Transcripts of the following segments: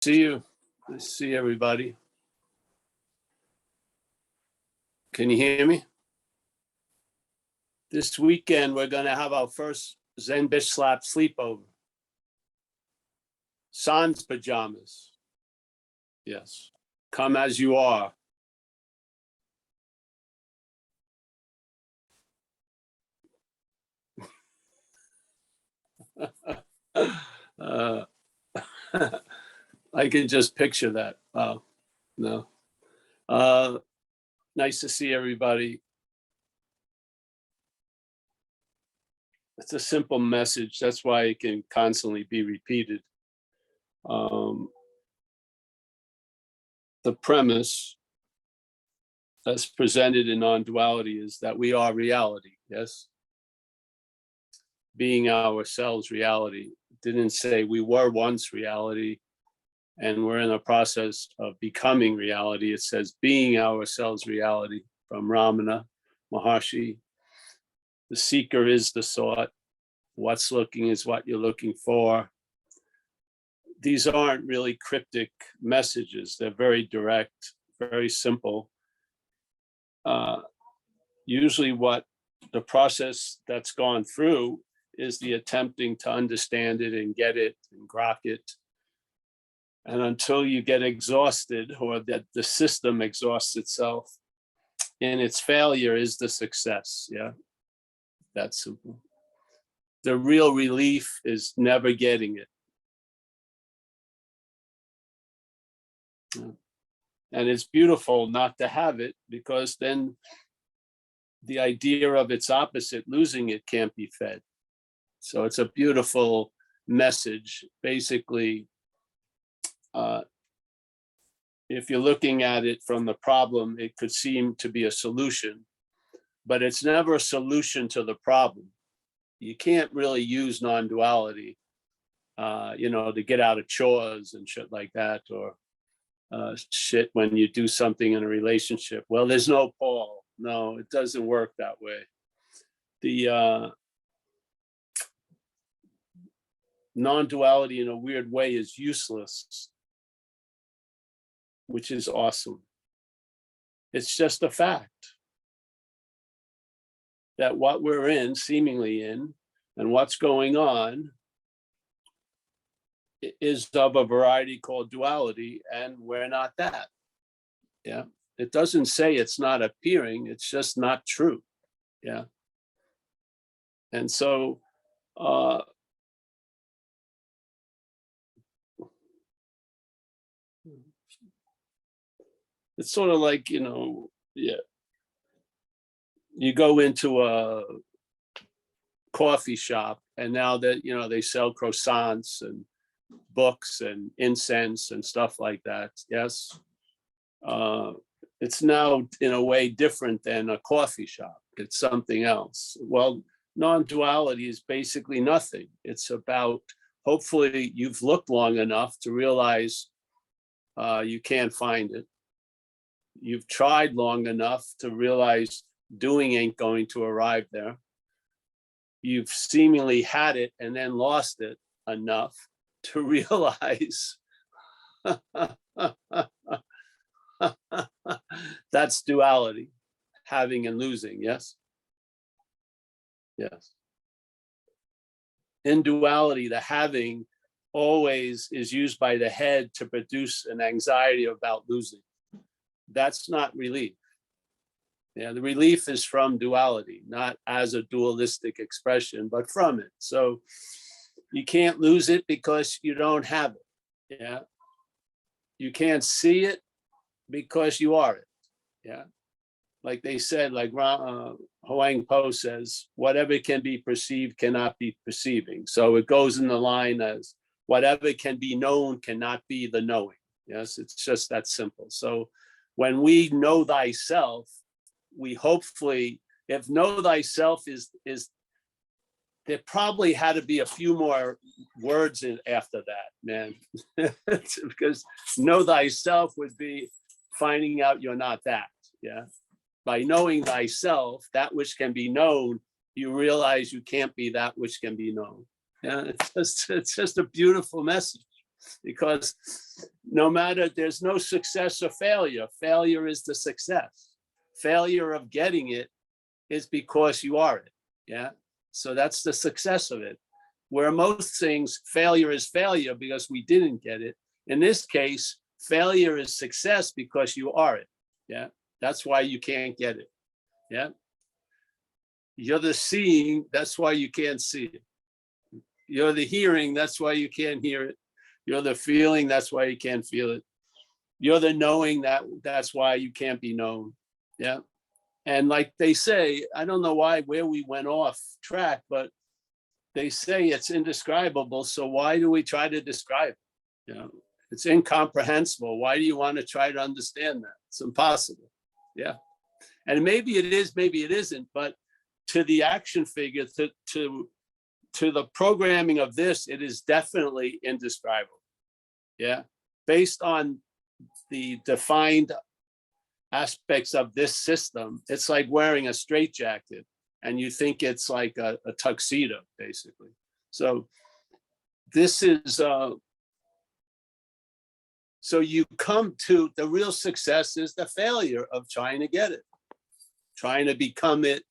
See you. I see everybody. Can you hear me? This weekend, we're going to have our first Zen Bish Slap sleepover. Sans pajamas. Yes. Come as you are. I can just picture that. Wow. No. Nice to see everybody. It's a simple message. That's why it can constantly be repeated. The premise as presented in non-duality is that we are reality, yes? Being ourselves reality. Didn't say we were once reality and we're in a process of becoming reality. It says being ourselves reality from Ramana Maharshi. The seeker is the sought. What's looking is what you're looking for. These aren't really cryptic messages. They're very direct, very simple. Usually what the process that's gone through is the attempting to understand it and get it and grok it. And until you get exhausted or that the system exhausts itself, in its failure is the success. Yeah, that's simple. The real relief is never getting it. And it's beautiful not to have it, because then the idea of its opposite, losing it, can't be fed. So it's a beautiful message. Basically, if you're looking at it from the problem, it could seem to be a solution, but it's never a solution to the problem. You can't really use non-duality, to get out of chores and shit like that, or shit when you do something in a relationship. Well, there's no Paul. No, it doesn't work that way. The non-duality in a weird way is useless, which is awesome. It's just a fact that what we're in, seemingly in, and what's going on is of a variety called duality, and we're not that. Yeah, it doesn't say it's not appearing, it's just not true. Yeah. And so it's sort of like, yeah, you go into a coffee shop and now that, they sell croissants and books and incense and stuff like that. Yes. It's now in a way different than a coffee shop. It's something else. Well, non-duality is basically nothing. It's about, hopefully you've looked long enough to realize you can't find it. You've tried long enough to realize doing ain't going to arrive there. You've seemingly had it and then lost it enough to realize that's duality, having and losing. Yes. Yes. In duality, the having always is used by the head to produce an anxiety about losing. That's not relief. Yeah, the relief is from duality, not as a dualistic expression, but from it. So you can't lose it because you don't have it. Yeah. You can't see it because you are it. Yeah. Like they said, like Hoang Po says, whatever can be perceived cannot be perceiving. So it goes in the line as whatever can be known cannot be the knowing. Yes, it's just that simple. So when we know thyself, we hopefully, if know thyself is there probably had to be a few more words after that, man. Because know thyself would be finding out you're not that. Yeah. By knowing thyself, that which can be known, you realize you can't be that which can be known. Yeah, it's just a beautiful message. because no matter, there's no success or failure. Failure is the success. Failure of getting it is because you are it. Yeah. So that's the success of it. Where most things, failure is failure because we didn't get it. In this case, failure is success because you are it. Yeah. That's why you can't get it. Yeah. You're the seeing, that's why you can't see it. You're the hearing, that's why you can't hear it. You're the feeling, that's why you can't feel it. You're the knowing, that's why you can't be known. Yeah. And like they say, I don't know where we went off track, but they say it's indescribable. So why do we try to describe it? You know, it's incomprehensible. Why do you want to try to understand that? It's impossible. Yeah. And maybe it is, maybe it isn't, but to the action figure, to the programming of this, it is definitely indescribable. Yeah. Based on the defined aspects of this system, it's like wearing a straitjacket and you think it's like a tuxedo, basically. So this is, so you come to the real success is the failure of trying to get it, trying to become it,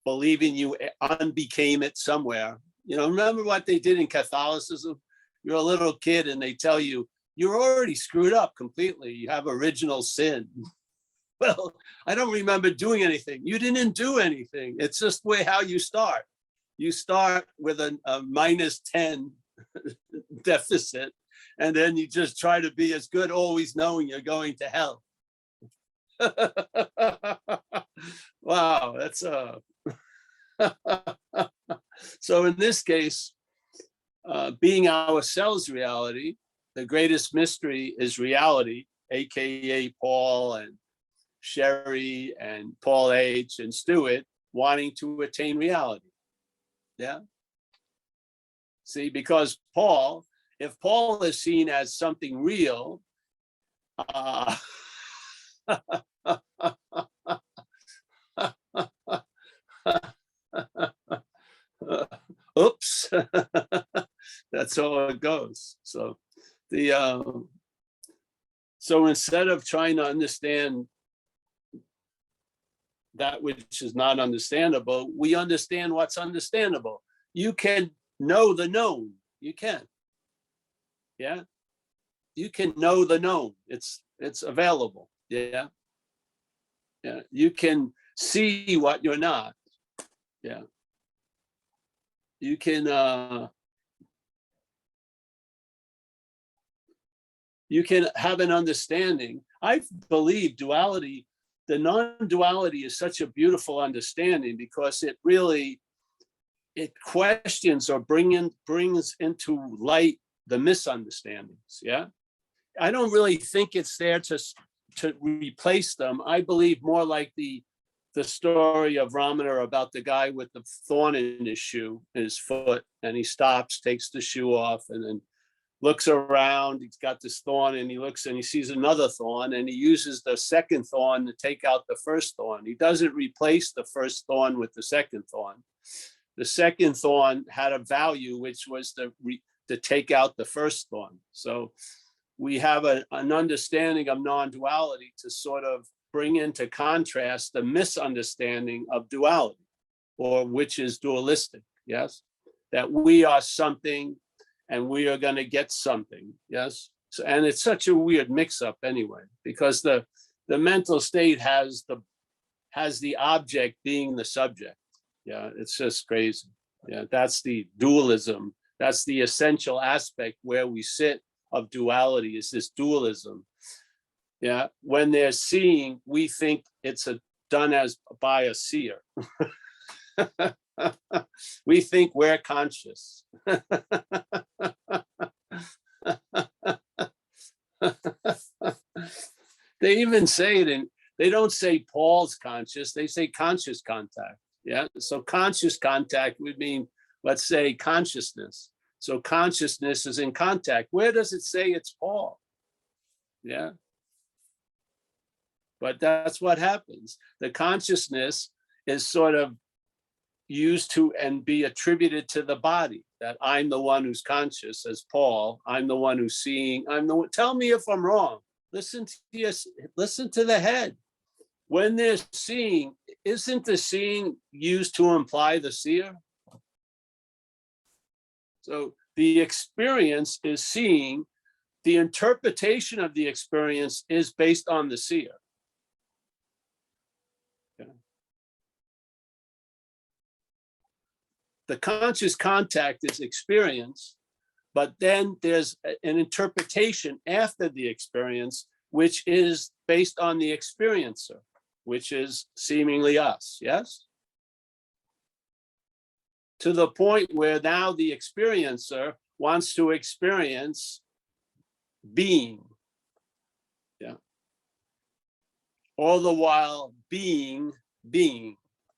believing you unbecame it somewhere. You know, remember what they did in Catholicism? You're a little kid and they tell you, you're already screwed up completely. You have original sin. Well, I don't remember doing anything. You didn't do anything. It's just how you start. You start with a -10 deficit, and then you just try to be as good, always knowing you're going to hell. Wow, that's so in this case, being ourselves reality, the greatest mystery is reality, aka Paul and Sherry and Paul H. and Stewart wanting to attain reality. Yeah. See, because if Paul is seen as something real, oops, that's how it goes. So so instead of trying to understand that which is not understandable, we understand what's understandable. You can know the known. You can. Yeah. You can know the known. It's available. Yeah. Yeah. You can see what you're not. Yeah. You can have an understanding. I believe duality, the non-duality is such a beautiful understanding because it questions or brings into light the misunderstandings. Yeah. I don't really think it's there to replace them. I believe more like the story of Ramana about the guy with the thorn in his shoe, in his foot, and he stops, takes the shoe off, and then looks around. He's got this thorn, and he looks and he sees another thorn, and he uses the second thorn to take out the first thorn. He doesn't replace the first thorn with the second thorn. The second thorn had a value, which was to take out the first thorn. So we have an understanding of non-duality to sort of bring into contrast the misunderstanding of duality, or which is dualistic. Yes, that we are something and we are going to get something. Yes. So, and it's such a weird mix-up anyway, because the mental state has the object being the subject. Yeah, it's just crazy. Yeah, that's the dualism. That's the essential aspect where we sit of duality, is this dualism. Yeah, when they're seeing, we think it's done as by a seer. We think we're conscious. They even say it they don't say Paul's conscious, they say conscious contact. Yeah, so conscious contact would mean, let's say, consciousness. So consciousness is in contact. Where does it say it's Paul? Yeah. But that's what happens. The consciousness is sort of used to and be attributed to the body, that I'm the one who's conscious, as Paul, I'm the one who's seeing, I'm the one, tell me if I'm wrong. Listen to the head. When they're seeing, isn't the seeing used to imply the seer? So the experience is seeing, the interpretation of the experience is based on the seer. Okay. The conscious contact is experience, but then there's an interpretation after the experience, which is based on the experiencer, which is seemingly us, yes? To the point where now the experiencer wants to experience being, yeah? All the while being,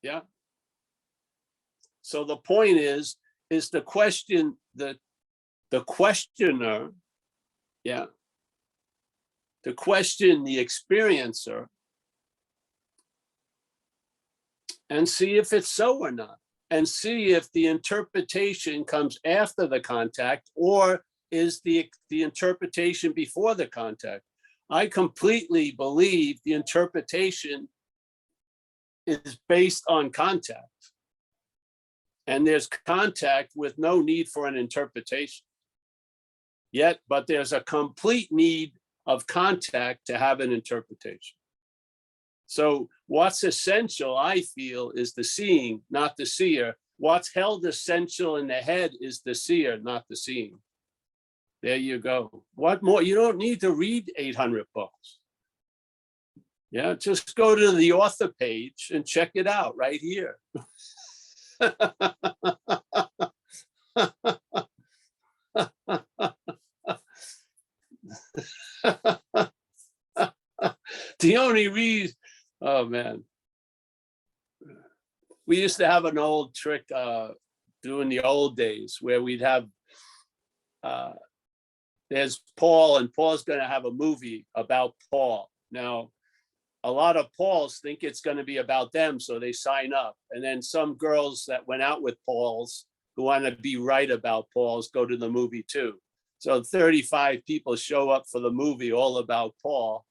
yeah? So the point is the question, the questioner, yeah, to question the experiencer and see if it's so or not, and see if the interpretation comes after the contact or is the interpretation before the contact. I completely believe the interpretation is based on contact. And there's contact with no need for an interpretation yet, but there's a complete need of contact to have an interpretation. So what's essential, I feel, is the seeing, not the seer. What's held essential in the head is the seer, not the seeing. There you go. What more? You don't need to read 800 books. Yeah, just go to the author page and check it out right here. The only reason, oh man. We used to have an old trick during the old days where we'd have, there's Paul, and Paul's going to have a movie about Paul. Now, a lot of Pauls think it's going to be about them, so they sign up. And then some girls that went out with Pauls who want to be right about Pauls go to the movie too. So 35 people show up for the movie all about Paul.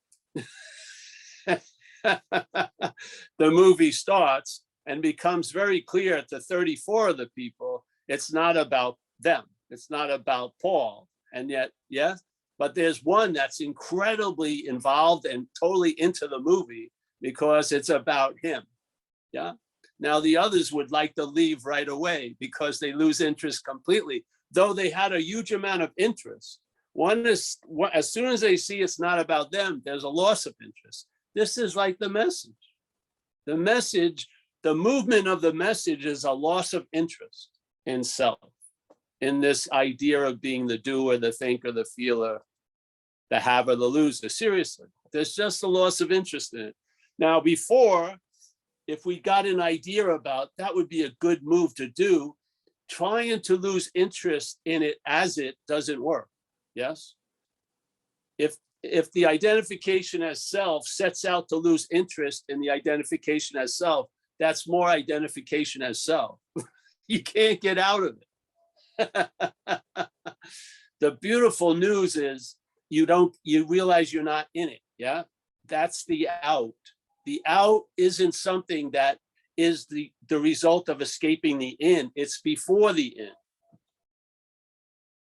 The movie starts and becomes very clear to 34 of the people, it's not about them. It's not about Paul. And yet, yes, but there's one that's incredibly involved and totally into the movie because it's about him. Yeah. Now the others would like to leave right away because they lose interest completely, though they had a huge amount of interest. One is, as soon as they see it's not about them, there's a loss of interest. This is like the message. The message, the movement of the message is a loss of interest in self, in this idea of being the doer, the thinker, the feeler, the haver, the loser. Seriously, there's just a loss of interest in it. Now, before, if we got an idea about that would be a good move to do, trying to lose interest in it as it doesn't work. Yes. If the identification as self sets out to lose interest in the identification as self, that's more identification as self. You can't get out of it. The beautiful news is you realize you're not in it. Yeah. That's the out. The out isn't something that is the result of escaping the in. It's before the in.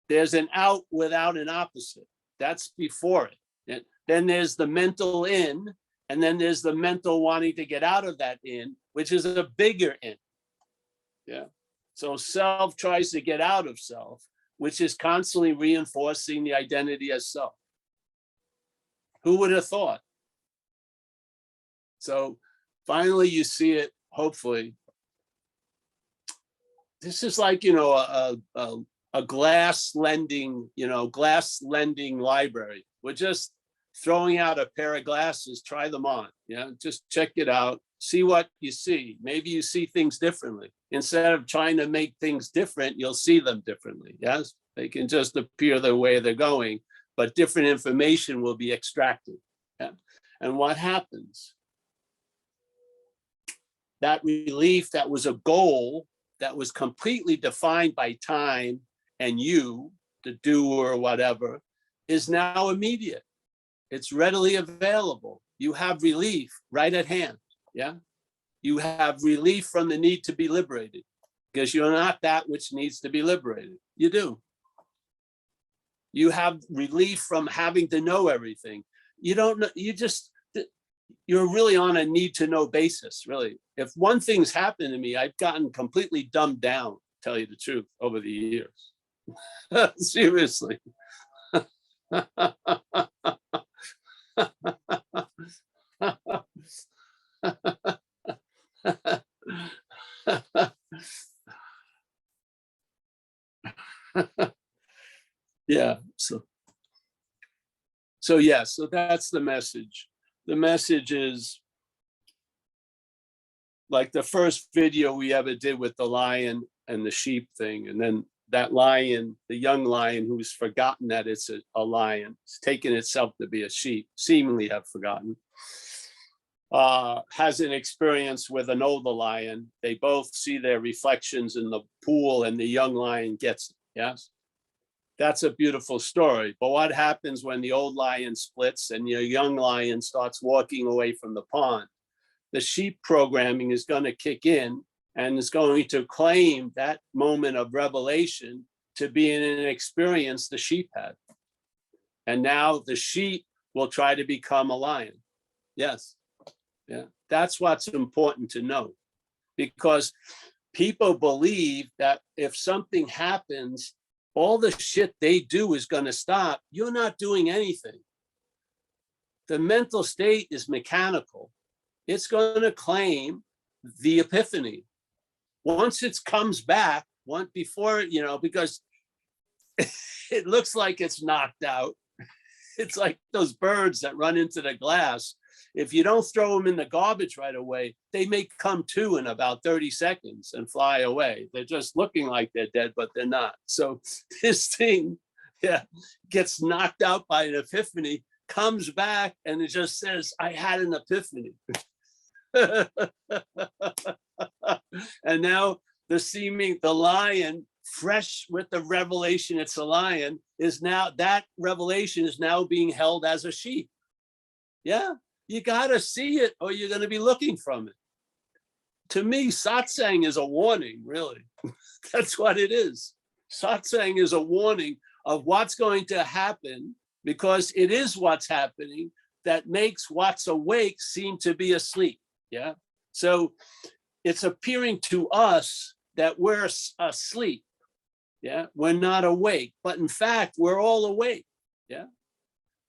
There's an out without an opposite. That's before it. And then there's the mental in, and then there's the mental wanting to get out of that in, which is a bigger in. Yeah. So self tries to get out of self, which is constantly reinforcing the identity as self. Who would have thought? So finally you see it, hopefully. This is like, a glass lending library. We're just throwing out a pair of glasses, try them on, just check it out, see what you see. Maybe you see things differently. Instead of trying to make things different, you'll see them differently, yes? They can just appear the way they're going, but different information will be extracted. Yeah? And what happens? that relief that was a goal that was completely defined by time and you, the doer or whatever, is now immediate. It's readily available. You have relief right at hand. Yeah. You have relief from the need to be liberated because you're not that which needs to be liberated. You do. You have relief from having to know everything. You don't know, you're really on a need to know basis, really. If one thing's happened to me, I've gotten completely dumbed down, to tell you the truth, over the years. Seriously. Yeah, so that's the message. The message is like the first video we ever did with the lion and the sheep thing, and then that lion, the young lion who's forgotten that it's a lion, it's taken itself to be a sheep, seemingly have forgotten, has an experience with an older lion. They both see their reflections in the pool and the young lion gets it, yes? That's a beautiful story. But what happens when the old lion splits and the young lion starts walking away from the pond? The sheep programming is going to kick in and is going to claim that moment of revelation to be an experience the sheep had. And now the sheep will try to become a lion. Yes. Yeah. That's what's important to know, because people believe that if something happens, all the shit they do is going to stop. You're not doing anything. The mental state is mechanical. It's going to claim the epiphany. Once it comes back, before, because it looks like it's knocked out. It's like those birds that run into the glass. If you don't throw them in the garbage right away, they may come to in about 30 seconds and fly away. They're just looking like they're dead, but they're not. So this thing, gets knocked out by an epiphany, comes back, and it just says, I had an epiphany. And now the lion, fresh with the revelation it's a lion, that revelation is now being held as a sheep. Yeah. You got to see it or you're going to be looking from it. To me, satsang is a warning, really. That's what it is. Satsang is a warning of what's going to happen, because it is what's happening that makes what's awake seem to be asleep. Yeah. So it's appearing to us that we're asleep. Yeah. We're not awake, but in fact, we're all awake. Yeah.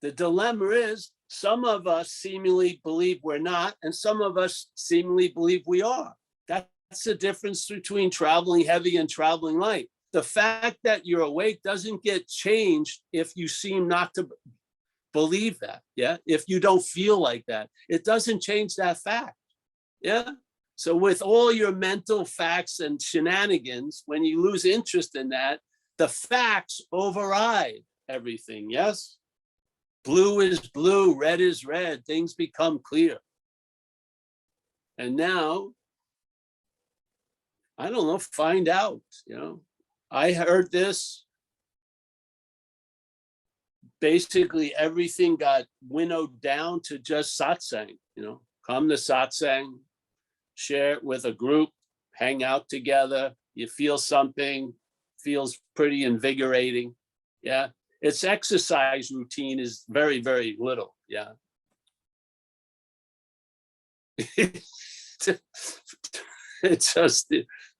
The dilemma is, some of us seemingly believe we're not, and some of us seemingly believe we are. That's the difference between traveling heavy and traveling light. The fact that you're awake doesn't get changed if you seem not to believe that. Yeah. If you don't feel like that, it doesn't change that fact. Yeah. So with all your mental facts and shenanigans, when you lose interest in that, the facts override everything. Yes. Blue is blue, red is red, things become clear. And now, I don't know, find out, I heard this, basically everything got winnowed down to just satsang, come to satsang, share it with a group, hang out together, you feel something, feels pretty invigorating. Yeah. Its exercise routine is very, very little. Yeah. It's just,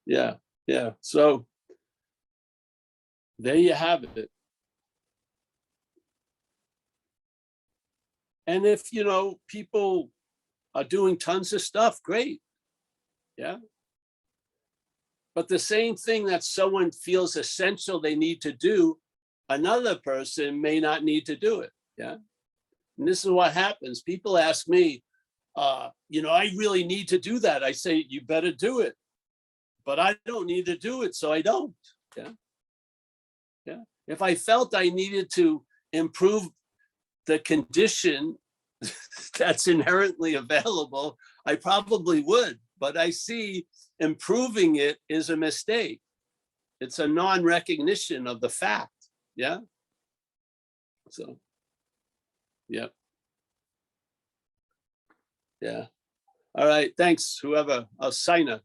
yeah. So there you have it. And if, people are doing tons of stuff, great. Yeah. But the same thing that someone feels essential they need to do, another person may not need to do it. Yeah. And this is what happens. People ask me, I really need to do that. I say, you better do it. But I don't need to do it, so I don't. Yeah. Yeah. If I felt I needed to improve the condition that's inherently available, I probably would. but I see improving it is a mistake. It's a non-recognition of the fact. Yeah. So, yeah. Yeah. All right. Thanks, whoever. Sina.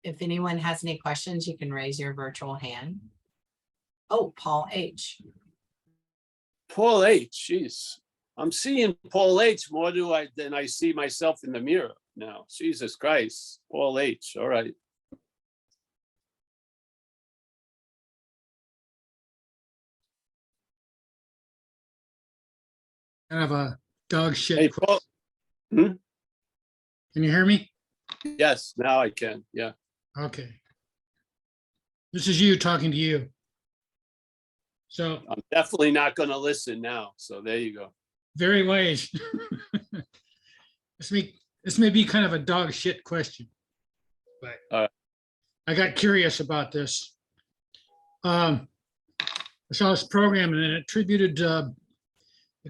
If anyone has any questions, you can raise your virtual hand. Oh, Paul H. Paul H. Jeez. I'm seeing Paul H. more than I see myself in the mirror now. Jesus Christ. Paul H. All right. Kind of a dog shit. Hey, Paul. Can you hear me? Yes, now I can. Yeah. Okay. This is you talking to you. So I'm definitely not going to listen now. So there you go. very wise. This may be kind of a dog shit question, but I got curious about this. I saw this program and it attributed the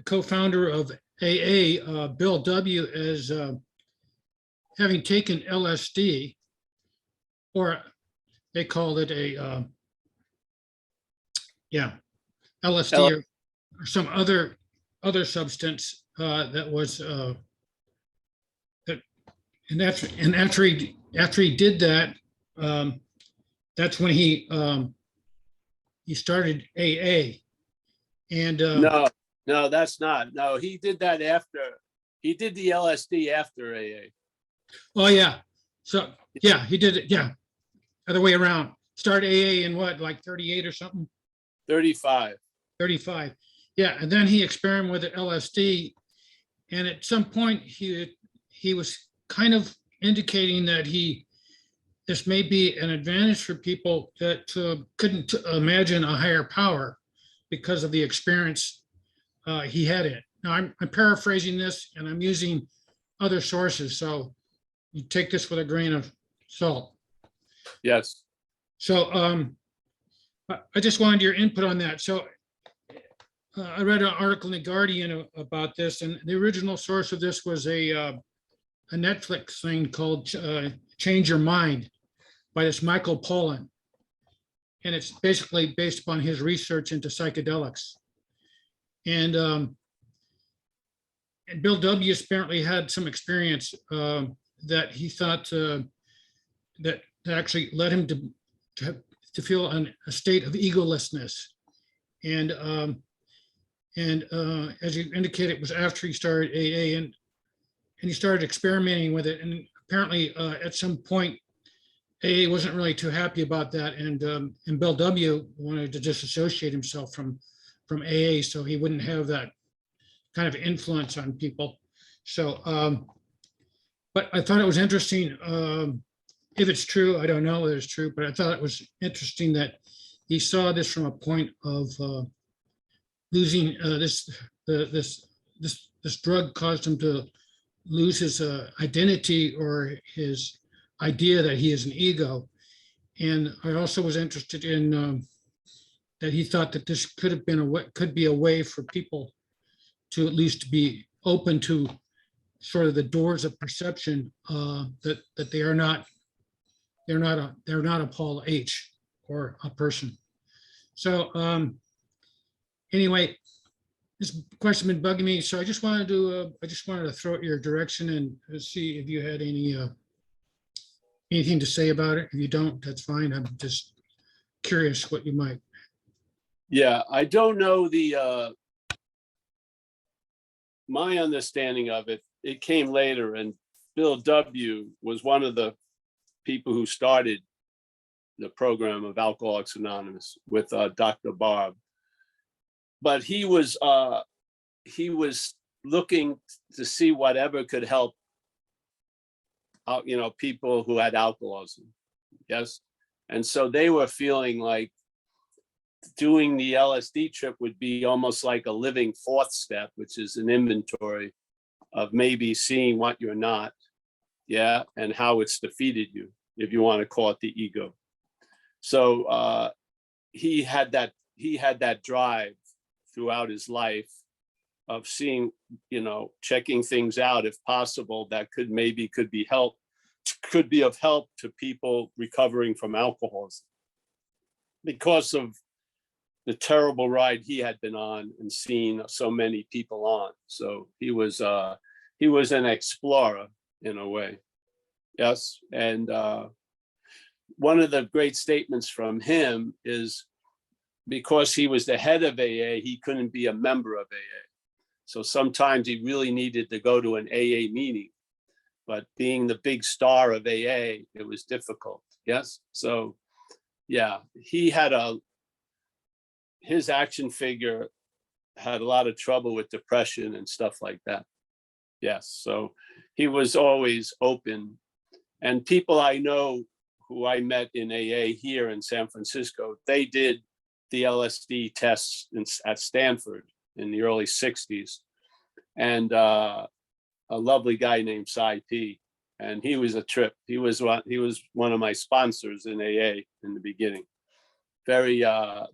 co-founder of AA, Bill W., as having taken LSD, or they called it a LSD or some other substance that was that, and after he did that, that's when he started AA. And no, that's not. No, he did that after. He did the LSD after AA. Oh yeah, so yeah, he did it. Yeah, other way around. Started AA in what, like 38 or something? 35. 35. Yeah, and then he experimented with LSD, and at some point he was kind of indicating that this may be an advantage for people that couldn't imagine a higher power because of the experience he had it. Now I'm paraphrasing this and I'm using other sources, so you take this with a grain of salt. Yes. So I just wanted your input on that. So I read an article in the Guardian about this, and the original source of this was a Netflix thing called Change Your Mind by this Michael Pollan. And it's basically based upon his research into psychedelics. And Bill W. apparently had some experience that he thought that actually led him to feel a state of egolessness. And as you indicated, it was after he started AA, and he started experimenting with it. And apparently at some point, AA wasn't really too happy about that. And Bill W. wanted to disassociate himself from AA so he wouldn't have that kind of influence on people. So, but I thought it was interesting. If it's true, I don't know whether it's true, but I thought it was interesting that he saw this from a point of losing this drug caused him to lose his identity or his idea that he is an ego. And I also was interested in that he thought that this could be a way for people to at least be open to sort of the doors of perception that they're not a Paul H. or a person. So anyway, this question has been bugging me, so I just wanted to throw it your direction and see if you had anything to say about it. If you don't, that's fine. I'm just curious what you might. Yeah, I don't know my understanding of it. It came later, and Bill W. was one of the people who started the program of Alcoholics Anonymous with Dr. Barb. But he was looking to see whatever could help people who had alcoholism. Yes. And so they were feeling like doing the LSD trip would be almost like a living fourth step, which is an inventory of maybe seeing what you're not. Yeah. And how it's defeated you, if you want to call it the ego. So he had that drive throughout his life of seeing, checking things out if possible that could be of help to people recovering from alcoholism, because of the terrible ride he had been on and seen so many people on. So he was an explorer in a way. Yes. And one of the great statements from him is, because he was the head of AA, he couldn't be a member of AA. So sometimes he really needed to go to an AA meeting, but being the big star of AA, it was difficult. Yes. So yeah, his action figure had a lot of trouble with depression and stuff like that. Yes. So he was always open. And people I know who I met in AA here in San Francisco, they did the LSD tests at Stanford in the early 60s. And a lovely guy named Cy P. And he was a trip. He was one of my sponsors in AA in the beginning. Very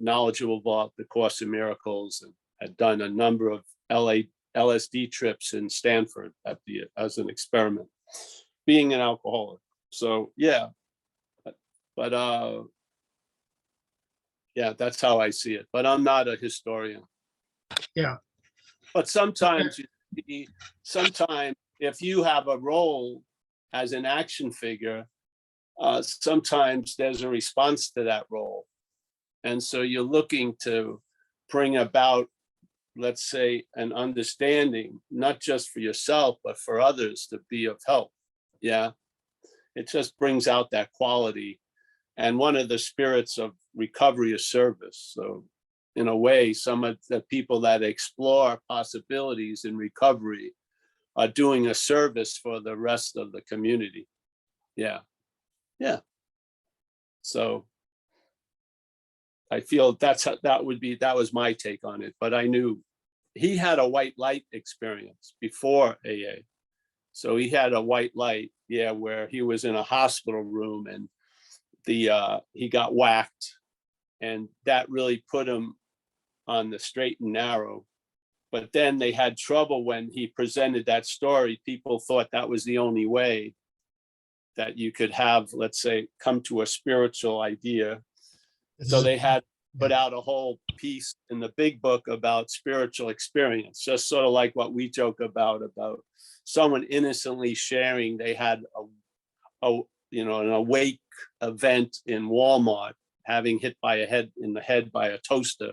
knowledgeable about the Course in Miracles, and had done a number of LSD trips in Stanford as an experiment, being an alcoholic. So yeah, but yeah, that's how I see it. But I'm not a historian. Yeah. But sometimes if you have a role as an action figure, sometimes there's a response to that role. And so you're looking to bring about, let's say, an understanding, not just for yourself, but for others to be of help. Yeah. It just brings out that quality. And one of the spirits of recovery is service. So in a way, some of the people that explore possibilities in recovery are doing a service for the rest of the community. Yeah. Yeah. So I feel that was my take on it. But I knew he had a white light experience before AA. So he had a white light, yeah, where he was in a hospital room and he got whacked, and that really put him on the straight and narrow. But then they had trouble when he presented that story. People thought that was the only way that you could have, let's say, come to a spiritual idea. So they had put out a whole piece in the big book about spiritual experience, just sort of like what we joke about someone innocently sharing they had an awake event in Walmart, having hit in the head by a toaster.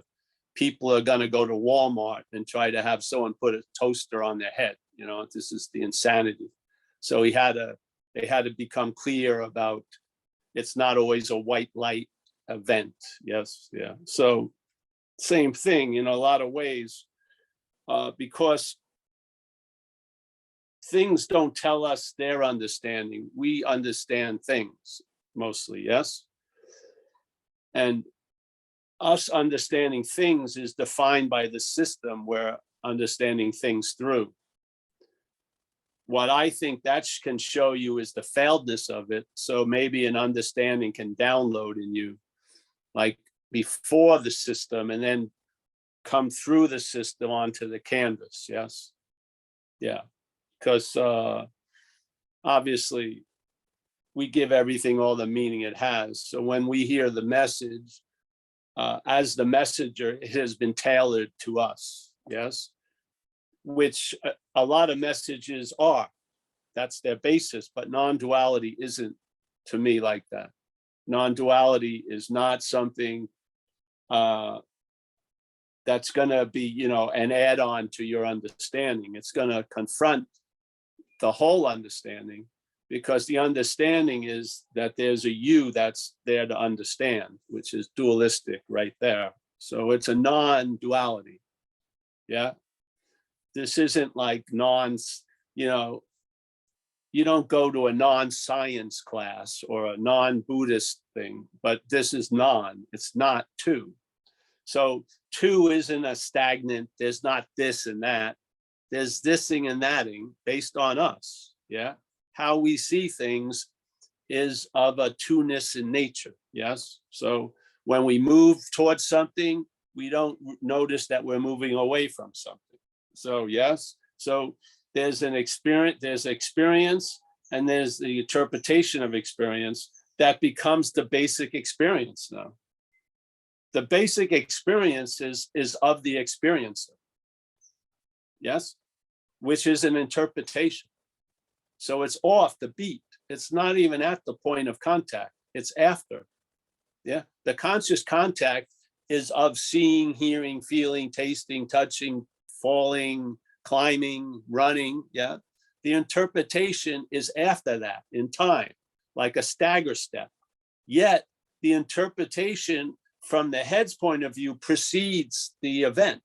People are going to go to Walmart and try to have someone put a toaster on their head. This is the insanity. So they had to become clear about it's not always a white light event. Yes. Yeah. So same thing in a lot of ways, because things don't tell us their understanding. We understand things mostly. Yes. And us understanding things is defined by the system we're understanding things through. What I think that can show you is the failedness of it. So maybe an understanding can download in you, like before the system, and then come through the system onto the canvas. Yes. Yeah. Because obviously we give everything all the meaning it has. So when we hear the message, as the messenger, it has been tailored to us. Yes. Which a lot of messages are. That's their basis, but non-duality isn't, to me, like that. Non-duality is not something that's going to be, an add-on to your understanding. It's going to confront the whole understanding, because the understanding is that there's a you that's there to understand, which is dualistic right there. So it's a non-duality. Yeah. This isn't like you don't go to a non-science class or a non-Buddhist thing, but this is it's not two. So two isn't a stagnant, there's not this and that. There's thising and thating based on us. Yeah. How we see things is of a two-ness in nature. Yes. So when we move towards something, we don't notice that we're moving away from something. So yes, so there's experience, and there's the interpretation of experience that becomes the basic experience now. The basic experience is of the experiencer. Yes, which is an interpretation. So it's off the beat. It's not even at the point of contact. It's after. Yeah, the conscious contact is of seeing, hearing, feeling, tasting, touching, falling, climbing, running. Yeah, the interpretation is after that in time, like a stagger step. Yet the interpretation from the head's point of view precedes the event.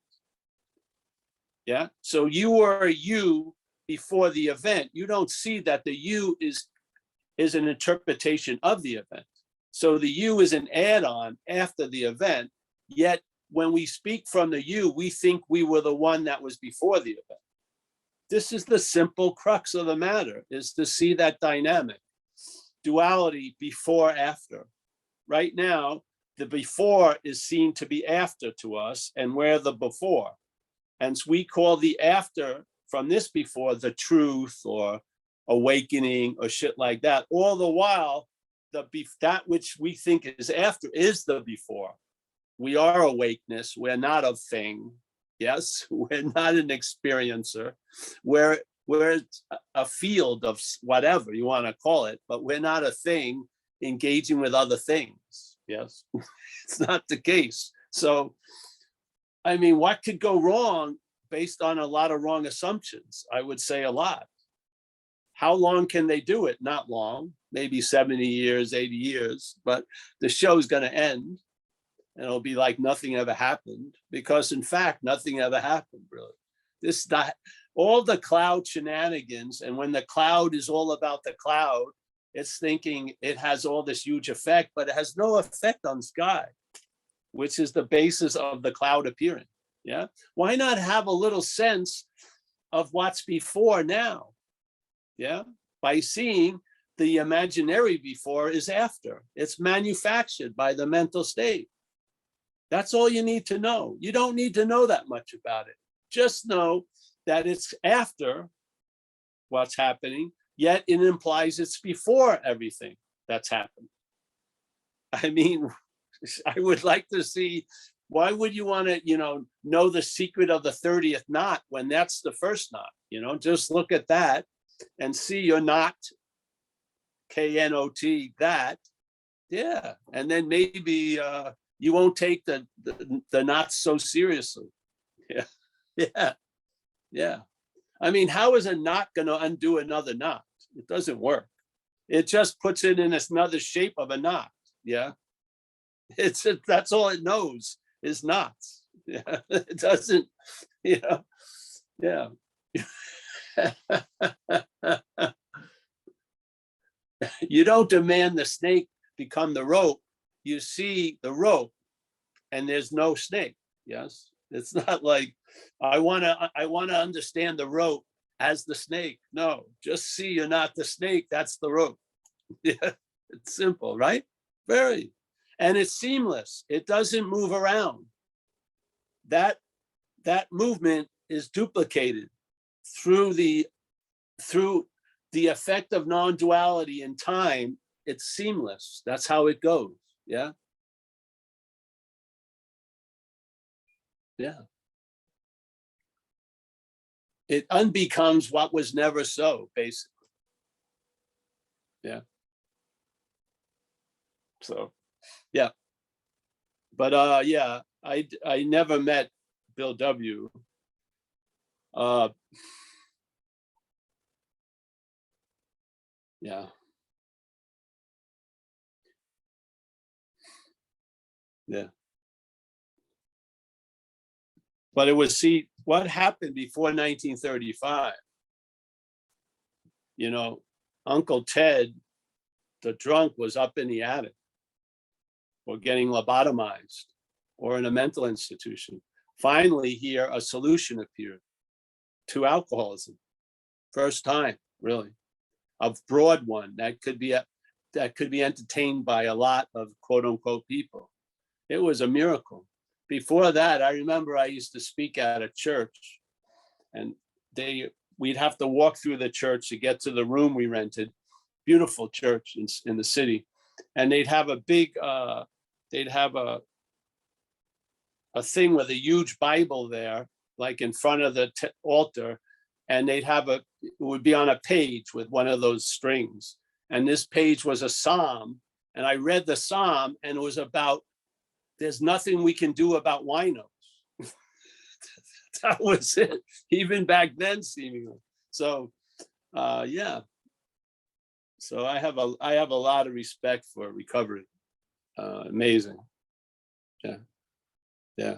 Yeah, so you are a you before the event. You don't see that the you is an interpretation of the event. So the you is an add-on after the event, yet when we speak from the you, we think we were the one that was before the event. This is the simple crux of the matter, is to see that dynamic, duality before, after. Right now, the before is seen to be after to us, and we're the before. And so we call the after from this before the truth or awakening or shit like that. All the while, that which we think is after is the before. We are awakeness. We're not a thing. Yes, we're not an experiencer. We're a field of whatever you want to call it, but we're not a thing engaging with other things. Yes, it's not the case. So, I mean, what could go wrong based on a lot of wrong assumptions? I would say a lot. How long can they do it? Not long, maybe 70 years, 80 years, but the show's going to end and it'll be like nothing ever happened, because in fact, nothing ever happened, really. All the cloud shenanigans, and when the cloud is all about the cloud, it's thinking it has all this huge effect, but it has no effect on sky, which is the basis of the cloud appearing. Yeah. Why not have a little sense of what's before now? Yeah. By seeing the imaginary before is after. It's manufactured by the mental state. That's all you need to know. You don't need to know that much about it. Just know that it's after what's happening, yet it implies it's before everything that's happened. I mean, I would like to see, why would you want to, know the secret of the 30th knot when that's the first knot? Just look at that and see your knot, K-N-O-T, that. Yeah. And then maybe you won't take the knots so seriously. Yeah. Yeah. Yeah. I mean, how is a knot going to undo another knot? It doesn't work. It just puts it in another shape of a knot. Yeah. That's all it knows is knots. Yeah. It doesn't, yeah. You don't demand the snake become the rope. You see the rope and there's no snake. Yes. It's not like I want to understand the rope as the snake. No, just see you're not the snake. That's the rope. Yeah. It's simple, right? Very. And it's seamless. It doesn't move around. That movement is duplicated through the effect of non-duality in time. It's seamless. That's how it goes. Yeah. Yeah. It unbecomes what was never so, basically. Yeah. So, yeah. But yeah, I never met Bill W. Yeah. Yeah. But it was, see, what happened before 1935? Uncle Ted, the drunk, was up in the attic or getting lobotomized or in a mental institution. Finally, here, a solution appeared to alcoholism. First time, really, a broad one that could be entertained by a lot of quote unquote people. It was a miracle. Before that, I remember I used to speak at a church, and we'd have to walk through the church to get to the room we rented. Beautiful church in the city, and they'd have a big, they'd have a thing with a huge Bible there, like in front of the altar, and it would be on a page with one of those strings, and this page was a psalm, and I read the psalm, and it was about there's nothing we can do about winos. That was it, even back then, seemingly. So, yeah. So I have a lot of respect for recovery. Amazing. Yeah. Yeah.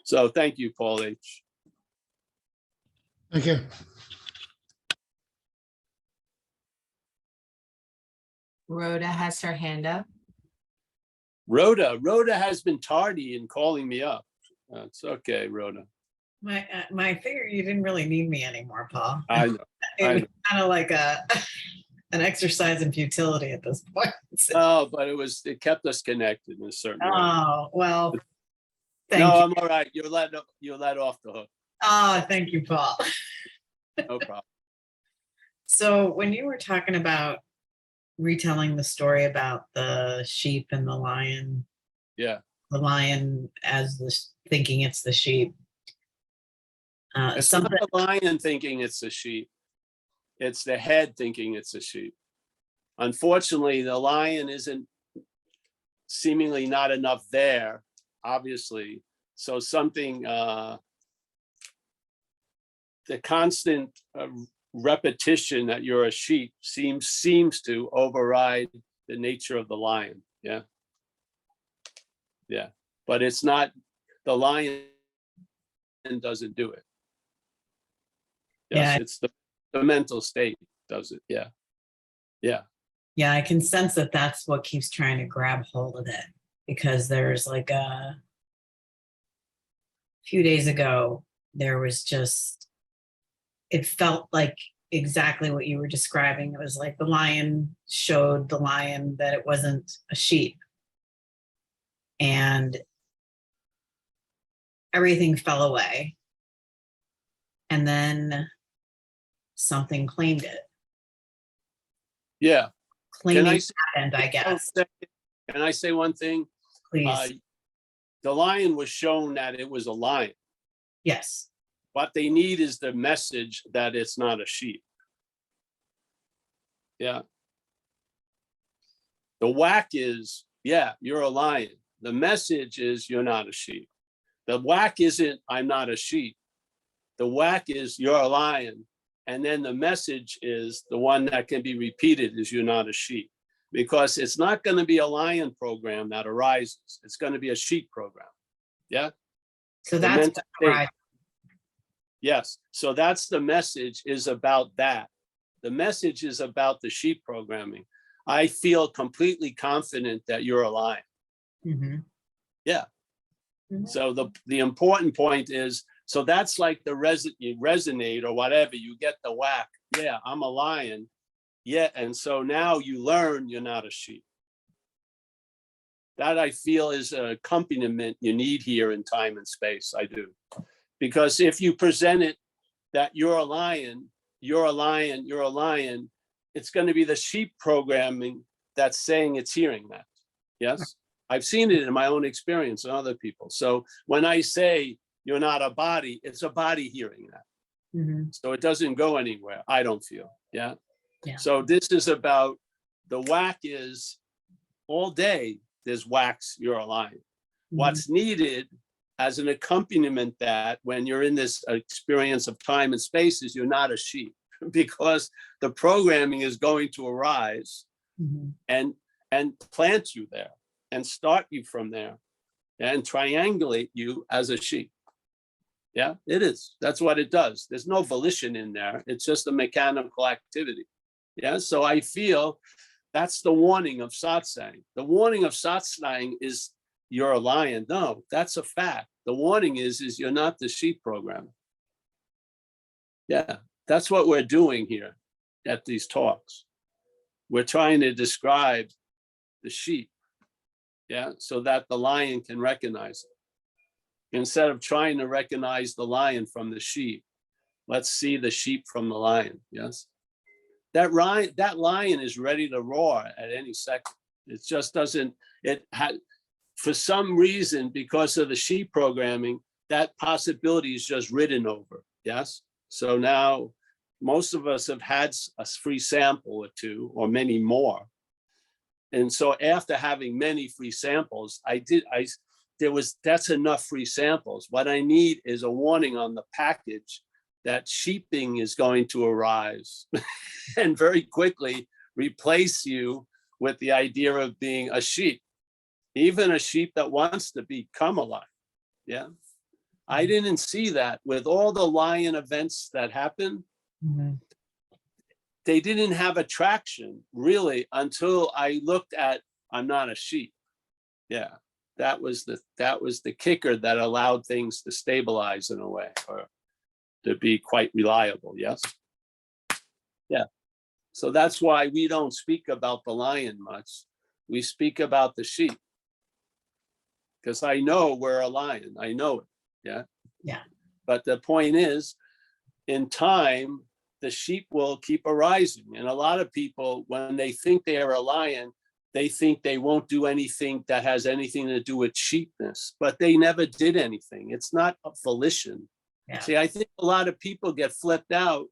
So thank you, Paul H. Thank you. Rhoda has her hand up. Rhoda has been tardy in calling me up. It's okay, Rhoda. I figure you didn't really need me anymore, Paul. I know. It was kind of like an exercise in futility at this point. Oh, but it kept us connected in a certain way. Oh, well, thank No, you. I'm all right. You're let off the hook. Oh, thank you, Paul. No problem. So when you were talking about retelling the story about the sheep and the lion Yeah. as thinking it's the sheep. It's not the lion thinking it's a sheep. It's the head thinking it's a sheep. Unfortunately, the lion isn't seemingly not enough there, obviously. So something, the constant repetition that you're a sheep seems to override the nature of the lion. Yeah. Yeah. But it's not, the lion doesn't do it. Yes, Yeah. it's the mental state does it. Yeah. Yeah. Yeah, I can sense that that's what keeps trying to grab hold of it, because there's like a few days ago, there was just, it felt like exactly what you were describing. It was like the lion showed the lion that it wasn't a sheep, and everything fell away. And then something claimed it. Yeah. Claiming happened, I guess. Can I say one thing? Please. The lion was shown that it was a lion. Yes. What they need is the message that it's not a sheep. Yeah. The whack is, yeah, you're a lion. The message is you're not a sheep. The whack isn't, I'm not a sheep. The whack is you're a lion. And then the message is the one that can be repeated is you're not a sheep. Because it's not going to be a lion program that arises. It's going to be a sheep program. Yeah. So that's right. Yes. So that's the message is about that. The message is about the sheep programming. I feel completely confident that you're a lion. Mm-hmm. Yeah. Mm-hmm. So the important point is, so that's like the resonate or whatever, you get the whack. Yeah, I'm a lion. Yeah, and so now you learn you're not a sheep. That I feel is an accompaniment you need here in time and space, I do. Because if you present it that you're a lion, you're a lion, you're a lion, it's going to be the sheep programming that's saying it's hearing that. Yes, I've seen it in my own experience and other people. So when I say you're not a body, it's a body hearing that. Mm-hmm. So it doesn't go anywhere, I don't feel. Yeah. Yeah. So this is about the whack is all day, there's whacks, you're a lion. Mm-hmm. What's needed as an accompaniment that when you're in this experience of time and space is you're not a sheep, because the programming is going to arise Mm-hmm. and plant you there and start you from there and triangulate you as a sheep. Yeah, it is. That's what it does. There's no volition in there. It's just a mechanical activity. Yeah, so I feel that's the warning of satsang. The warning of satsang is you're a lion. No, that's a fact. The warning is you're not the sheep program. Yeah, that's what we're doing here at these talks. We're trying to describe the sheep, yeah, so that the lion can recognize it. Instead of trying to recognize the lion from the sheep, Let's see the sheep from the lion. Yes. That lion is ready to roar at any second. It just doesn't, it had, for some reason, because of the sheep programming, that possibility is just ridden over. Yes. So now most of us have had a free sample or two, or many more. And so after having many free samples, that's enough free samples. What I need is a warning on the package that sheeping is going to arise and very quickly replace you with the idea of being a sheep, even a sheep that wants to become alive. Yeah. I didn't see that with all the lion events that happened. Mhm. They didn't have attraction really until I looked at, I'm not a sheep. Yeah. That was the kicker that allowed things to stabilize in a way, or to be quite reliable. Yes. Yeah. So that's why we don't speak about the lion much. We speak about the sheep. Because I know we're a lion. I know it. Yeah. Yeah. But the point is, in time, the sheep will keep arising. And a lot of people, when they think they are a lion, they think they won't do anything that has anything to do with sheepness, but they never did anything. It's not a volition. Yeah. See, I think a lot of people get flipped out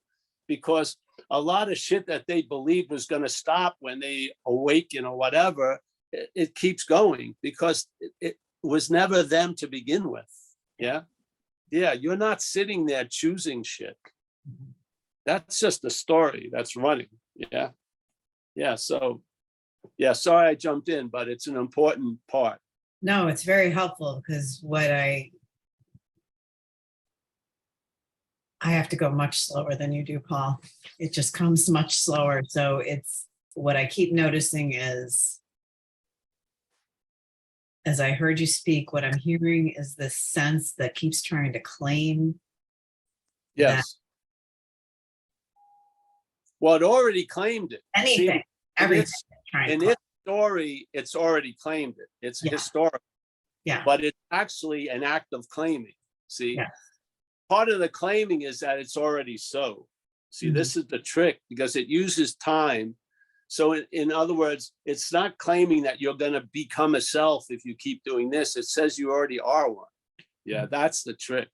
because a lot of shit that they believed was going to stop when they awaken or whatever, it keeps going because it was never them to begin with. Yeah. Yeah. You're not sitting there choosing shit. That's just a story that's running. Yeah. Yeah. So, yeah, sorry I jumped in, but it's an important part. No, it's very helpful because I have to go much slower than you do, Paul. It just comes much slower. So it's what I keep noticing is, as I heard you speak, what I'm hearing is this sense that keeps trying to claim. Yes. Well, it already claimed it. Anything, See, everything. trying to in claim. its story, it's already claimed it. It's Yeah. historic, Yeah. but it's actually an act of claiming. See, Yeah. part of the claiming is that it's already so. See, this is the trick because it uses time. So in other words, it's not claiming that you're going to become a self if you keep doing this. It says you already are one. Yeah, that's the trick.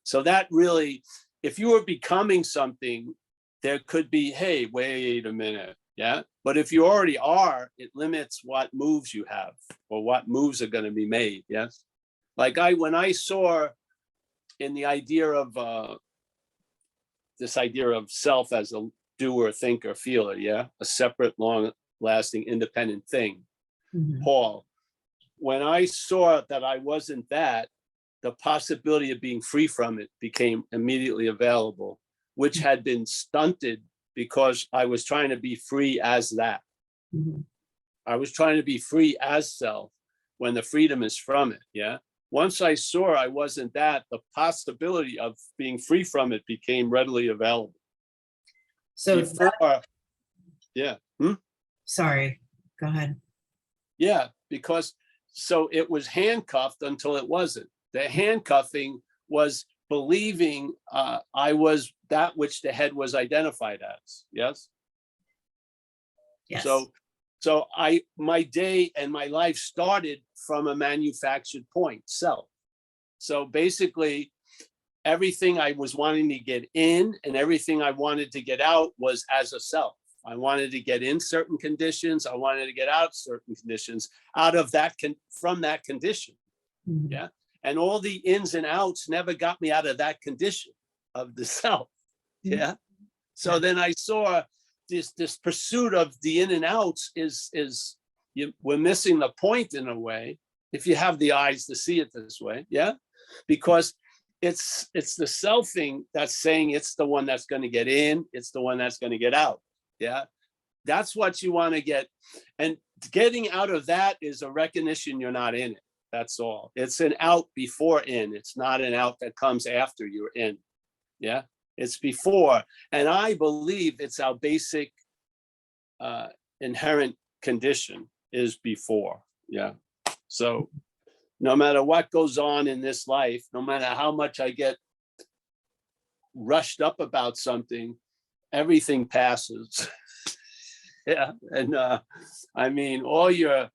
So that really, if you were becoming something, there could be, hey, wait a minute. Yeah. But if you already are, it limits what moves you have or what moves are going to be made. Yes. Like when I saw in the idea of this idea of self as a doer, thinker, feeler. Yeah. A separate, long lasting, independent thing. Mhm. Paul, when I saw that I wasn't that, the possibility of being free from it became immediately available, which had been stunted because I was trying to be free as that. Mhm. I was trying to be free as self when the freedom is from it. Yeah. Once I saw I wasn't that, the possibility of being free from it became readily available. So Before, yeah. sorry, go ahead. Yeah, because so it was handcuffed until it wasn't. The handcuffing was believing I was that which the head was identified as. Yes. Yes. So my day and my life started from a manufactured point, self. So basically, everything I was wanting to get in and everything I wanted to get out was as a self. I wanted to get in certain conditions. I wanted to get out certain conditions out of that from that condition. Mhm. Yeah. And all the ins and outs never got me out of that condition of the self. Yeah. So then I saw this pursuit of the in and outs we're missing the point in a way, if you have the eyes to see it this way. Yeah. Because it's the selfing that's saying it's the one that's going to get in, it's the one that's going to get out. Yeah. That's what you want to get. And getting out of that is a recognition you're not in it. That's all. It's an out before in. It's not an out that comes after you're in. Yeah. It's before. And I believe it's our basic inherent condition is before. Yeah. So no matter what goes on in this life, no matter how much I get rushed up about something, everything passes. Yeah, and I mean, all your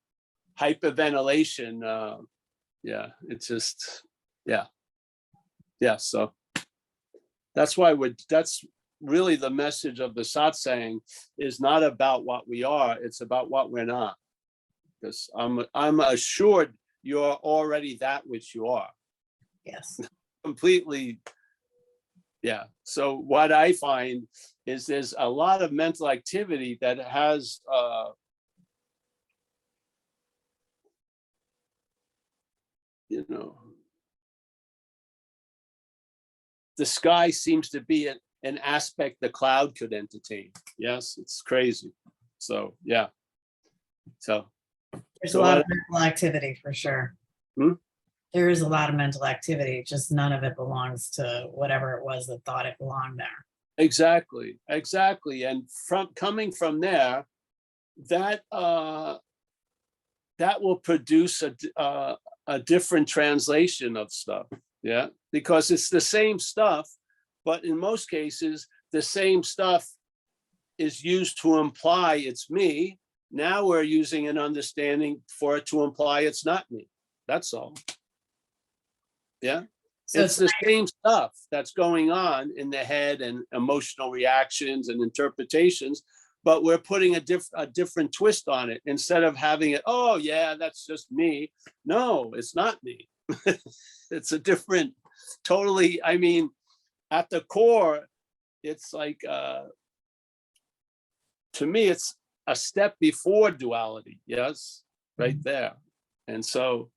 hyperventilation, yeah, it's just, yeah. Yeah, so that's why that's really the message of the satsang, is not about what we are, it's about what we're not. Because I'm assured you're already that which you are. Yes. Completely. Yeah. So what I find is there's a lot of mental activity that has you know, the sky seems to be an aspect the cloud could entertain. Yes, it's crazy. So yeah. So There's So a lot I- of mental activity for sure. Hmm? There is a lot of mental activity, just none of it belongs to whatever it was that thought it belonged there. exactly, exactly. And coming from there, that that will produce a different translation of stuff. Yeah, because it's the same stuff, but in most cases, the same stuff is used to imply it's me. Now we're using an understanding for it to imply it's not me. That's all. Yeah. So It's the same stuff that's going on in the head and emotional reactions and interpretations, but we're putting a different twist on it instead of having it, oh yeah, that's just me. No, it's not me. It's a different, totally, I mean, at the core, it's like, to me, it's a step before duality. Yes, right there. And so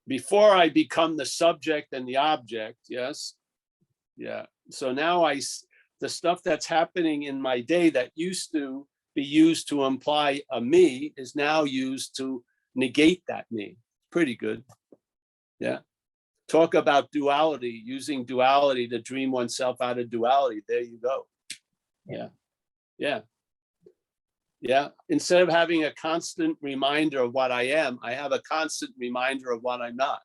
before I become the subject and the object, yes, yeah. So now the stuff that's happening in my day that used to be used to imply a me is now used to negate that me. Pretty good. Yeah. Talk about duality, using duality to dream oneself out of duality. There you go. Yeah. Yeah. Yeah. Instead of having a constant reminder of what I am, I have a constant reminder of what I'm not.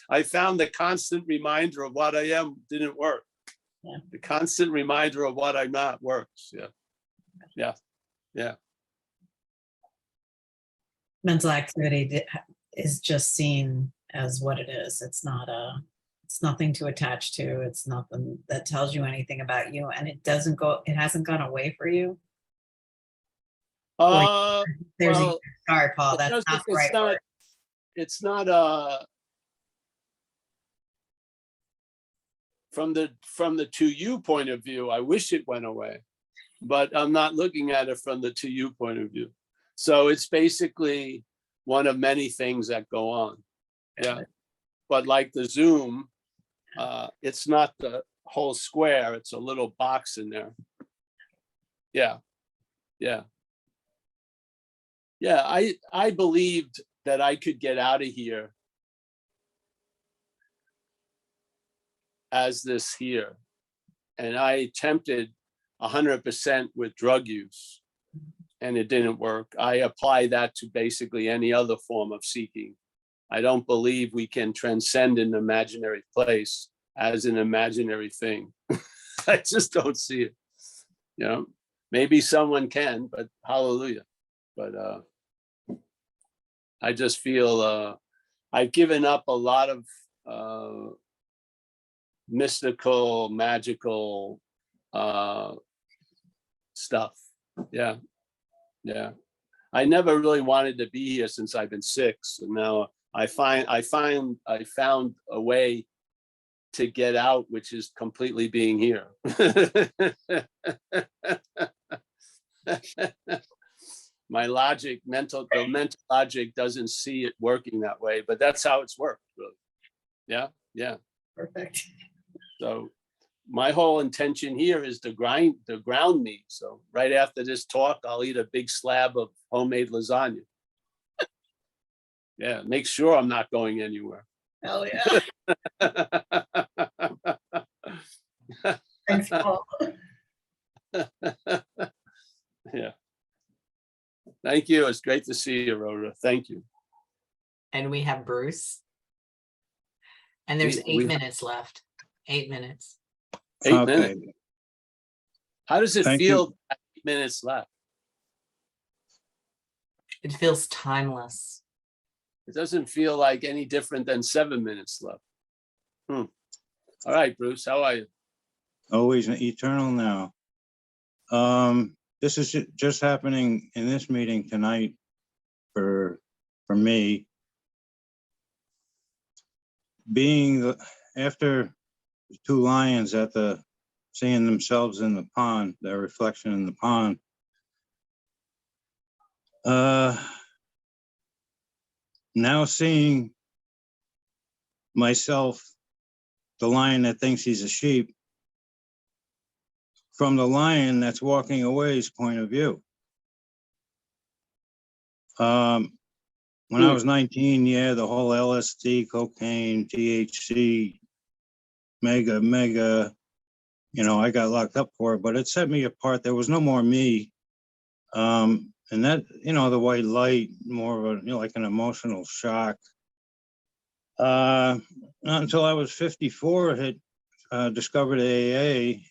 I found the constant reminder of what I am didn't work. Yeah. The constant reminder of what I'm not works. Yeah. Yeah. Yeah. mental activity is just seen as what it is. It's nothing to attach to. It's nothing that tells you anything about you. And it hasn't gone away for you. There's Well, sorry, Paul, it that's doesn't- not the right word. it's not from the to you point of view, I wish it went away, but I'm not looking at it from the to you point of view. So it's basically one of many things that go on. Yeah. But like the Zoom, it's not the whole square, it's a little box in there. Yeah. Yeah. Yeah, I believed that I could get out of here as this here. And I attempted 100% with drug use and it didn't work. I apply that to basically any other form of seeking. I don't believe we can transcend an imaginary place as an imaginary thing. I just don't see it. You know, maybe someone can, but hallelujah. But I just feel I've given up a lot of mystical, magical stuff. Yeah. Yeah. I never really wanted to be here since I've been 6. And now I found a way to get out, which is completely being here. My logic, the mental logic doesn't see it working that way, but that's how it's worked, really. Yeah, yeah. Perfect. So my whole intention here is to ground me. So right after this talk, I'll eat a big slab of homemade lasagna. Yeah, make sure I'm not going anywhere. Hell yeah. Thanks, Paul. Yeah. Thank you. It's great to see you, Rhoda. Thank you. And we have Bruce. And there's We- 8 minutes left. 8 minutes. 8 Okay. minutes. How does it Thank you. feel? 8 minutes left. It feels timeless. It doesn't feel like any different than 7 minutes left. All right, Bruce, how are you? Always an eternal now. This is just happening in this meeting tonight for me. Being after the two lions seeing themselves in the pond, their reflection in the pond. Now seeing myself, the lion that thinks he's a sheep, from the lion that's walking away's point of view. When I was 19, yeah, the whole LSD, cocaine, THC, mega, I got locked up for it, but it set me apart. There was no more me. And that, the white light, more of a, like an emotional shock. Not until I was 54, I had discovered AA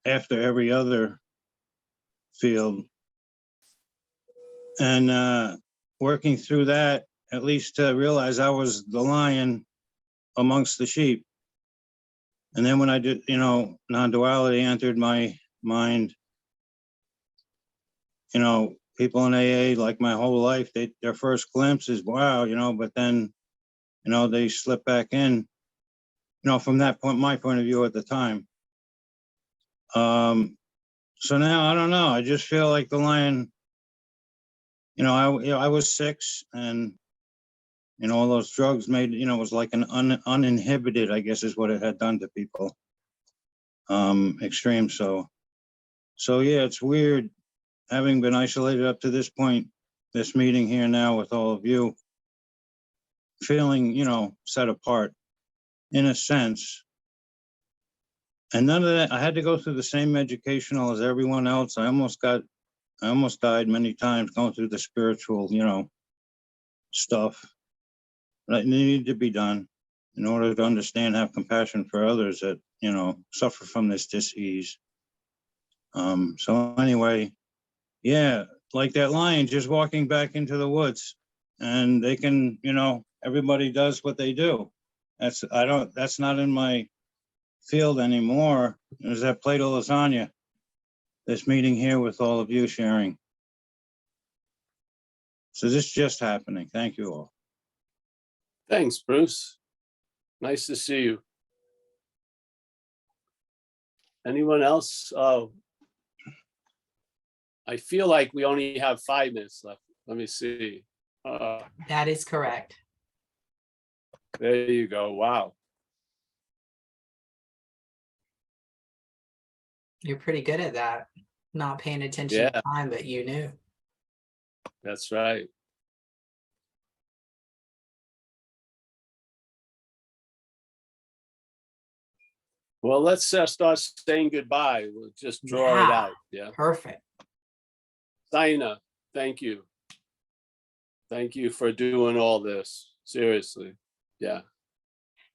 after every other field. And working through that, at least to realize I was the lion amongst the sheep. And then when I did, non-duality entered my mind, people in AA, like my whole life, their first glimpse is, wow, but then, they slip back in, from that point, my point of view at the time. So now, I don't know, I just feel like the lion, I was 6 and, all those drugs made, it was like an uninhibited, I guess is what it had done to people. Extreme. So yeah, it's weird having been isolated up to this point, this meeting here now with all of you, feeling, set apart in a sense. And none of that, I had to go through the same educational as everyone else. I almost died many times going through the spiritual, stuff that needed to be done in order to understand, have compassion for others that, suffer from this dis-ease. So anyway, yeah, like that lion just walking back into the woods, and they can, everybody does what they do. That's not in my field anymore. There's that plate of lasagna, this meeting here with all of you sharing. So this is just happening. Thank you all. Thanks, Bruce. Nice to see you. Anyone else? Oh, I feel like we only have 5 minutes left. Let me see. That is correct. There you go. Wow. You're pretty good at that. Not paying attention to Yeah. time, but you knew. That's right. Well, let's start saying goodbye. We'll just draw it Yeah. out. Yeah. Perfect. Saina, thank you. Thank you for doing all this. Seriously. Yeah.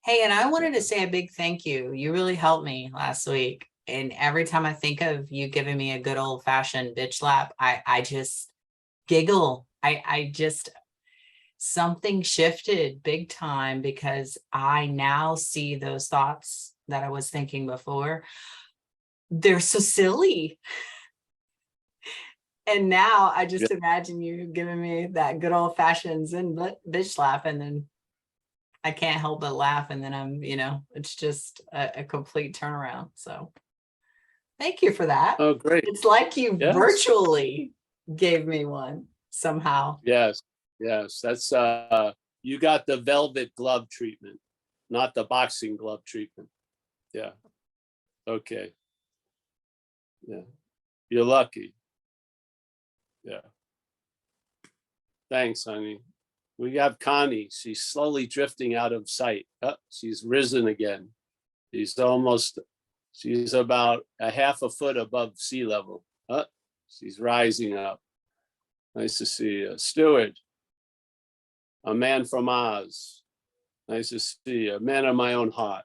Hey, and I wanted to say a big thank you. You really helped me last week. And every time I think of you giving me a good old fashioned bitch slap, I just giggle. I just, something shifted big time because I now see those thoughts that I was thinking before. They're so silly. And now I just imagine you giving me that good old fashioned Zen bitch slap, and then I can't help but laugh. And then I'm, it's just a complete turnaround. So thank you for that. Oh, great. It's like you Yes. virtually gave me one somehow. Yes. That's you got the velvet glove treatment, not the boxing glove treatment. Yeah. Okay. Yeah. You're lucky. Yeah. Thanks, honey. We have Connie. She's slowly drifting out of sight. Oh, she's risen again. She's about a half a foot above sea level. Oh, she's rising up. Nice to see you. Stewart, a man from Oz. Nice to see you. Man of my own heart.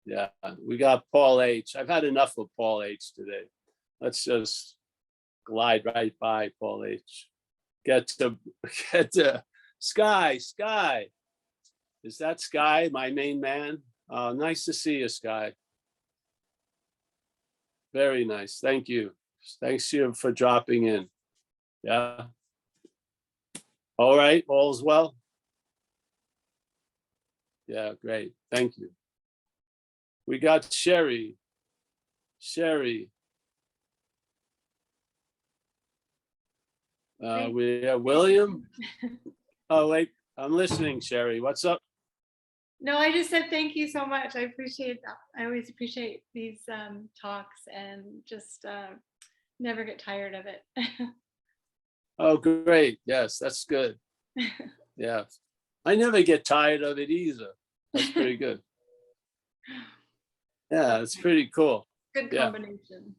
Yeah, we got Paul H. I've had enough of Paul H today. Let's just glide right by Paul H. Get to Sky. Is that Sky, my main man? Nice to see you, Sky. Very nice. Thank you. Thanks you for dropping in. Yeah. All right. All's well. Yeah, great. Thank you. We got Sherry. We have William. Oh, wait, I'm listening, Sherry. What's up? No, I just said thank you so much. I appreciate that. I always appreciate these talks and just never get tired of it. Oh, great. Yes, that's good. Yeah. I never get tired of it either. That's pretty good. Yeah, it's pretty cool. Good Yeah. combination.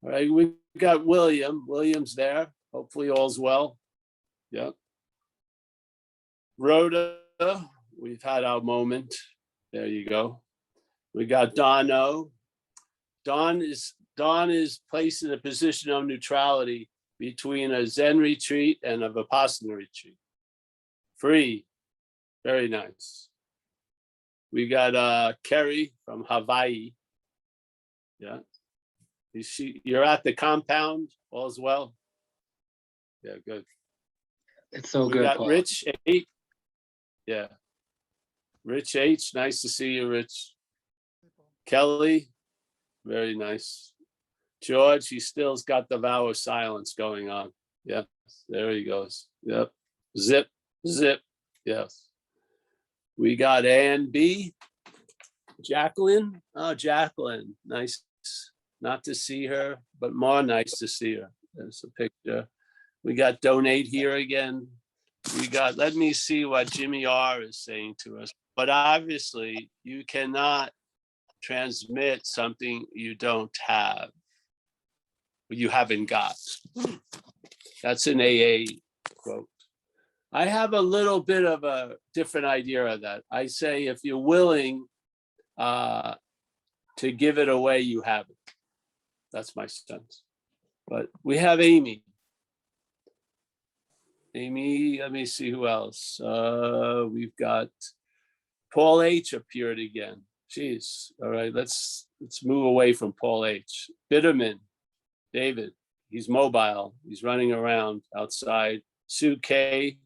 All right, we got William. William's there. Hopefully all's well. Yeah. Rhoda, we've had our moment. There you go. We got Dono. Don is placed in a position of neutrality between a Zen retreat and a Vipassana retreat. Free. Very nice. We got Kerry from Hawaii. Yeah. You're at the compound, all's well. Yeah, good. It's so We good, got Paul. Rich H. Yeah. Rich H, nice to see you, Rich. Kelly, very nice. George, he still's got the vow of silence going on. Yep, there he goes. Yep. Zip. Yes. We got Ann B. Jacqueline. Oh, Jacqueline. Nice not to see her, but more nice to see her. There's a picture. We got Donate here again. We got, let me see what Jimmy R is saying to us. But obviously, you cannot transmit something you don't have, you haven't got. That's an AA quote. I have a little bit of a different idea of that. I say, if you're willing to give it away, you have it. That's my sense. But we have Amy. Amy, let me see who else. We've got Paul H appeared again. Jeez. All right, let's move away from Paul H. Bitterman, David. He's mobile. He's running around outside. Sue K,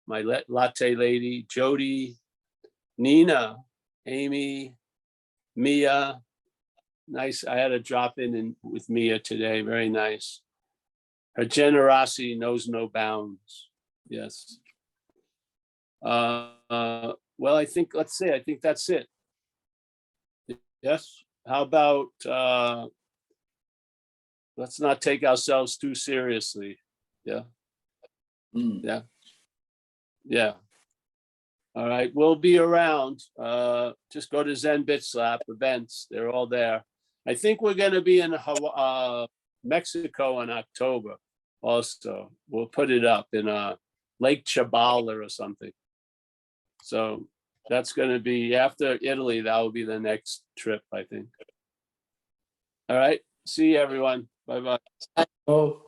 my latte lady. Jody, Nina, Amy, Mia. Nice. I had a drop in with Mia today. Very nice. Her generosity knows no bounds. Yes. Well, I think, let's see, I think that's it. Yes. How about, let's not take ourselves too seriously. Yeah. Yeah. Yeah. All right. We'll be around. Just go to Zen Bitch Slap events. They're all there. I think we're going to be in Mexico in October also. We'll put it up in Lake Chabala or something. So that's going to be after Italy. That will be the next trip, I think. All right. See you, everyone. Bye-bye. Oh.